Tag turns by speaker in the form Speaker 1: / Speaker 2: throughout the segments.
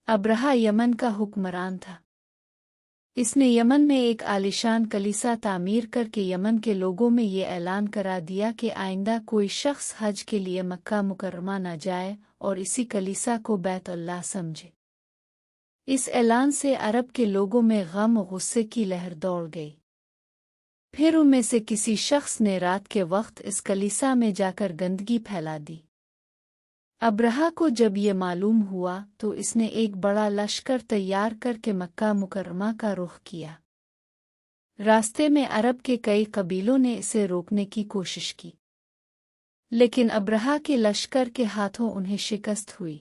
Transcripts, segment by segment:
Speaker 1: अब्रहा Yemen का हुक्मरान था। इसने यमन में एक आलीशान कलीसा तामीर करके यमन के लोगों में ये ऐलान करा दिया कि आइंदा कोई शख्स हज के लिए मक्का मुकर्रमा न जाए और इसी कलीसा को बैतुल्लाह समझे। इस ऐलान से अरब के लोगों में गम और गुस्से की लहर दौड़ गई। फिर उनमें से किसी शख्स ने रात के वक्त इस कलीसा में जाकर गंदगी फैला दी। अब्रहा को जब ये मालूम हुआ तो इसने एक बड़ा लश्कर तैयार करके मक्का मुकर्रमा का रुख किया। रास्ते में अरब के कई कबीलों ने इसे रोकने की कोशिश की, लेकिन अब्रहा के लश्कर के हाथों उन्हें शिकस्त हुई।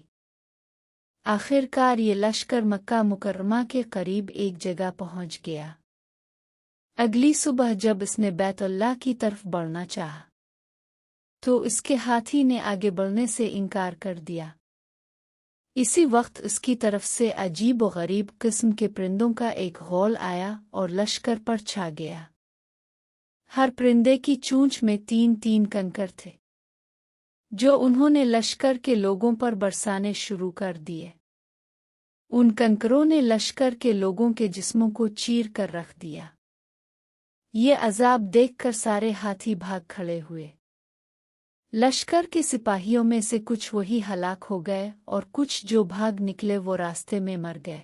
Speaker 1: आखिरकार ये लश्कर मक्का मुकर्रमा के करीब एक जगह पहुंच गया। अगली सुबह जब इसने बैतुल्लाह की तरफ बढ़ना चाहा तो इसके हाथी ने आगे बढ़ने से इनकार कर दिया। इसी वक्त उसकी तरफ से अजीब व गरीब किस्म के परिंदों का एक गौल आया और लश्कर पर छा गया। हर परिंदे की चोंच में 3-3 कंकर थे, जो उन्होंने लश्कर के लोगों पर बरसाने शुरू कर दिए। उन कंकरों ने लश्कर के लोगों के जिस्मों को चीर कर रख दिया। ये अजाब देखकर सारे हाथी भाग खड़े हुए। लश्कर के सिपाहियों में से कुछ वही हलाक हो गए और कुछ जो भाग निकले वो रास्ते में मर गए।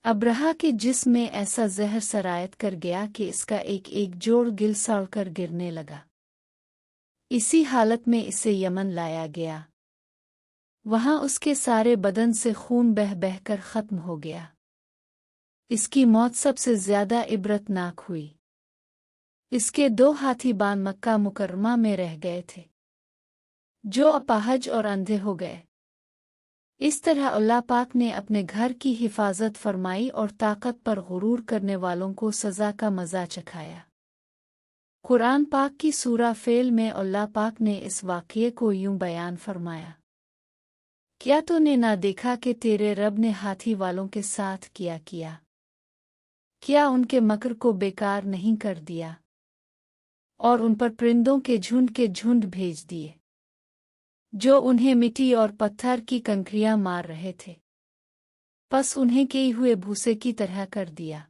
Speaker 1: अब्रहा के जिस्म में ऐसा जहर सरायत कर गया कि इसका एक एक जोड़ गिल सड़कर गिरने लगा। इसी हालत में इसे यमन लाया गया। वहां उसके सारे बदन से खून बह बहकर खत्म हो गया। इसकी मौत सबसे ज्यादा इबरतनाक हुई। इसके 2 हाथी बान मक्का मुकर्रमा में रह गए थे, जो अपाहज और अंधे हो गए। इस तरह अल्लाह पाक ने अपने घर की हिफाजत फरमाई और ताकत पर गुरूर करने वालों को सज़ा का मज़ा चखाया। कुरान पाक की सूरा फेल में अल्लाह पाक ने इस वाक़ये को यूं बयान फरमाया, क्या तूने ना देखा कि तेरे रब ने हाथी वालों के साथ किया? क्या उनके मकर को बेकार नहीं कर दिया और उन पर परिंदों के झुंड भेज दिए, जो उन्हें मिट्टी और पत्थर की कंकरियां मार रहे थे, बस उन्हें किए हुए भूसे की तरह कर दिया।